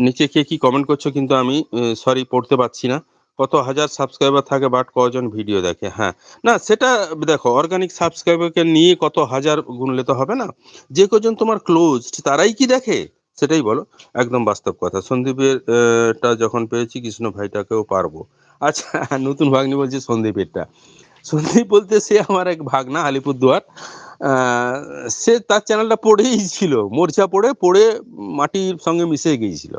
নিচে কে কি কমেন্ট করছো কিন্তু আমি সরি পড়তে পারছি না। কত হাজার সাবস্ক্রাইবার থাকে বাট কজন ভিডিও দেখে? হ্যাঁ, না সেটা দেখো অর্গানিক সাবস্ক্রাইবারকে নিয়ে কত হাজার গুনলে তো হবে না। যে কজন তোমার ক্লোজড তারাই কি দেখে? সেটাই বলো। একদম বাস্তব কথা। সন্দীপের টা যখন পেয়েছি কৃষ্ণ ভাইটাকেও পারবো। আচ্ছা নতুন ভাগ্নি বলছে সন্দীপেরটা। সন্দীপ বলতে সে আমার এক ভাগনা আলিপুরদুয়ার। আ সে তার চ্যানেলটা পড়েই ছিল। মরচা পড়ে মাটির সঙ্গে মিশে গিয়েছিল।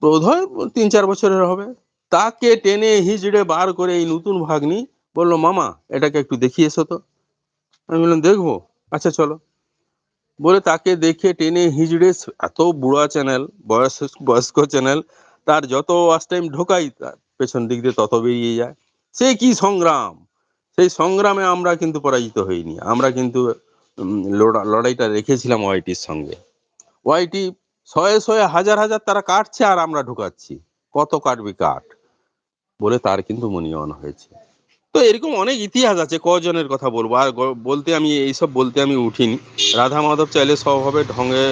বোধহয় ৩-৪ বছরের হবে। তাকে টেনে হিঁচড়ে বার করে এই নতুন ভাগ্নি বলল, "মামা এটাকে একটু দেখিয়ে এসো তো।" আমি বললাম, "দেখবো? আচ্ছা চলো।" বলে তাকে দেখে টেনে হিঁচড়ে এত বুড়া চ্যানেল, বয়স্ক চ্যানেল, তার যত ওয়াচ টাইম ঢোকাই তার পেছন দিক দিয়ে তত বেরিয়ে যায়। সে কি সংগ্রাম! সেই সংগ্রামে আমরা কিন্তু পরাজিত হইনি। আমরা কিন্তু লড়াইটা রেখেছিলাম ওয়াইটির সঙ্গে। ওয়াইটি শয়ে হাজার তারা কাটছে আর আমরা ঢুকাচ্ছি। কত কাটবি কাট। বলে তার কিন্তু মনীয়ন হয়েছে। তো এরকম অনেক ইতিহাস আছে কজনের কথা বলবো। আর বলতে আমি এইসব বলতে আমি উঠিনি। রাধা মাধব চাইলে স্বভাবে ঢঙে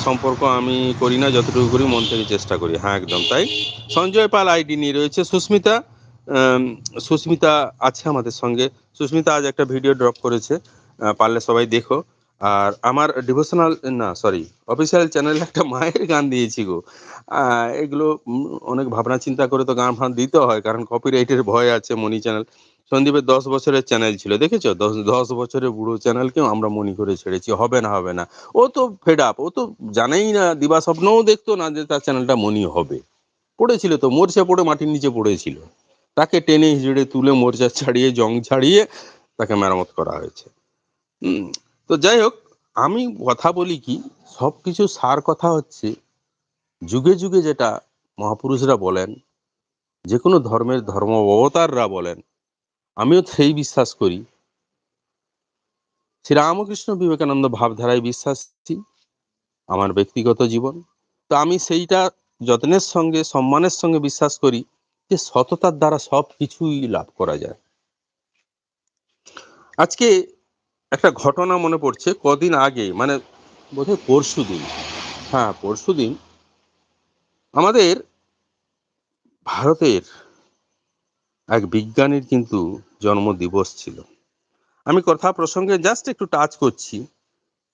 সম্পর্ক আমি করি না, যতটুকু করি মন থেকে চেষ্টা করি। হ্যাঁ, একদম তাই। সঞ্জয় পাল আইডি নিয়ে রয়েছে। সুস্মিতা আম সুস্মিতা আছে আমাদের সঙ্গে। সুস্মিতা আজ একটা ভিডিও ড্রপ করেছে। পারলে সবাই দেখো। আর আমার ডিভোশনাল না সরি অফিসিয়াল চ্যানেলে একটা মায়ের গান দিয়েছি গো। আ এগুলো অনেক ভাবনা চিন্তা করে তো গান-ফান দিতে হয়। কারণ কপিরাইটের ভয় আছে মনি চ্যানেল। সন্দীপের ১০ বছরের চ্যানেল ছিল। দেখেছো? ১০ বছরের বুড়ো চ্যানেলকেও আমরা মনি করে ছেড়েছি। হবে না, হবে না। ও তো ফেড আপ। ও তো জানেই না, দিবা স্বপ্নও দেখতো না যে তার চ্যানেলটা মনি হবে। পড়েছিল তো মরচে পড়ে মাটির নিচে পড়েছিল। তাকে টেনে হিঁচড়ে তুলে মোর্চা ছাড়িয়ে জং ছাড়িয়ে তাকে মেরামত করা হয়েছে। হুম? তো যাই হোক, আমি কথা বলি কি সবকিছু সার কথা হচ্ছে যুগে যুগে যেটা মহাপুরুষরা বলেন, যেকোনো ধর্মের ধর্ম অবতাররা বলেন, আমিও সেই বিশ্বাস করি। শ্রীরামকৃষ্ণ বিবেকানন্দ ভাবধারায় বিশ্বাসী, আমার ব্যক্তিগত জীবন। তো আমি সেইটা যত্নের সঙ্গে সম্মানের সঙ্গে বিশ্বাস করি যে সততার দ্বারা সবকিছুই লাভ করা যায়। আজকে একটা ঘটনা মনে পড়ছে কদিন আগে মানে বোধহয় পরশুদিন। হ্যাঁ, পরশুদিন আমাদের ভারতের এক বিজ্ঞানীর কিন্তু জন্মদিবস ছিল। আমি কথা প্রসঙ্গে জাস্ট একটু টাচ করছি।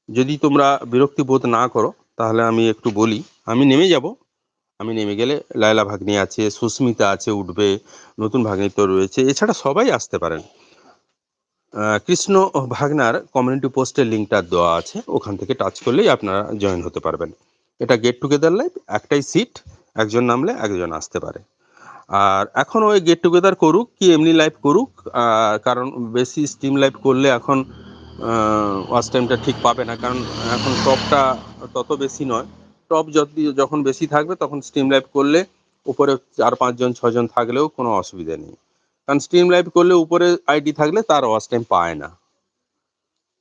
যদি তোমরা বিরক্তি বোধ না করো তাহলে আমি একটু বলি। আমি নেমে যাব। আমি নেমে গেলে লায়লা ভাগ্নি আছে, সুস্মিতা আছে উঠবে, নতুন ভাগ্নি তো রয়েছে। এছাড়া সবাই আসতে পারেন। কৃষ্ণ ভাগনার কমিউনিটি পোস্টের লিঙ্কটা দেওয়া আছে। ওখান থেকে টাচ করলেই আপনারা জয়েন হতে পারবেন। এটা গেট টুগেদার লাইভ, একটাই সিট। একজন নামলে একজন আসতে পারে। আর এখন ওই গেট টুগেদার করুক কি এমনি লাইভ করুক, কারণ বেশি স্ট্রিম লাইভ করলে এখন ওয়াচ টাইমটা ঠিক পাবে না। কারণ এখন টপটা তত বেশি নয়। টপ যখন বেশি থাকবে তখন স্ট্রিম লাইভ করলে উপরে ৪-৫ জন ৬ জন থাকলেও কোনো অসুবিধা নেই। কারণ স্ট্রিম লাইভ করলে উপরে আইডি থাকলে তার ওয়াচ টাইম পায় না।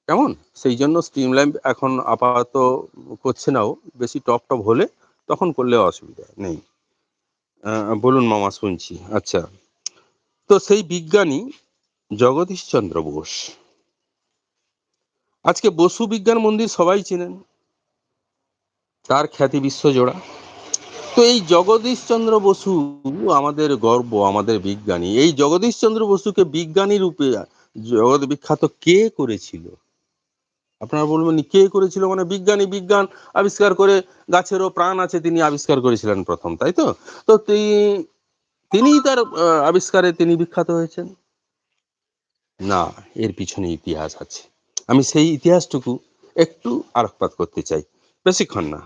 কেমন? সেই জন্য স্ট্রিম লাইভ এখন আপাতত করছে না ও। বেশি টপ হলে তখন করলে অসুবিধা নেই। বলুন মামা শুনছি। আচ্ছা। তো সেই বিজ্ঞানী জগদীশচন্দ্র বোস। আজকে বসু বিজ্ঞান মন্দির সবাই চেনেন। তার খ্যাতি বিশ্বজোড়া। তো এই জগদীশচন্দ্র বসু আমাদের গর্ব, আমাদের বিজ্ঞানী। এই জগদীশচন্দ্র বসুকে বিজ্ঞানী রূপে জগৎ বিখ্যাত কে করেছিল? আপনারা বলবেন কে করেছিল মানে বিজ্ঞানী, বিজ্ঞান আবিষ্কার করে গাছেরও প্রাণ আছে তিনি আবিষ্কার করেছিলেন প্রথম, তাই তো? তো তিনিই তার আবিষ্কারে তিনি বিখ্যাত হয়েছেন? না, এর পিছনে ইতিহাস আছে। আমি সেই ইতিহাসটুকু একটু আলোকপাত করতে চাই। বেশিক্ষণ না।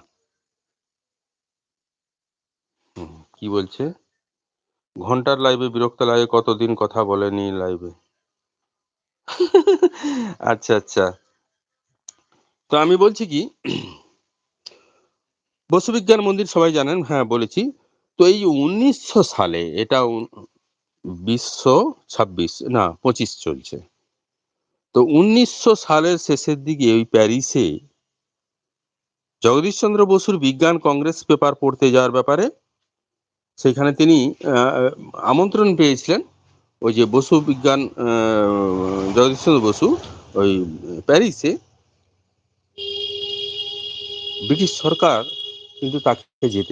কি বলছে? ঘন্টার লাইভে বিরক্ত লাগে, কতদিন কথা বলেনি লাইভে। আচ্ছা, আচ্ছা। তো আমি বলছি কি বসু বিজ্ঞান মন্দির সবাই জানেন, হ্যাঁ বলেছি। তো এই ১৯০০ সালে এটা ২০২৬ না ২৫ চলছে। তো ১৯০০ সালের শেষের দিকে ওই প্যারিসে জগদীশচন্দ্র বসুর বিজ্ঞান কংগ্রেস পেপার পড়তে যাওয়ার ব্যাপারে সেখানে তিনি আ আমন্ত্রণ পেয়েছিলেন। ওই যে বসু বিজ্ঞান জগদীশচন্দ্র বসু ওই প্যারিসে ব্রিটিশ সরকার কিন্তু তাকে যেতে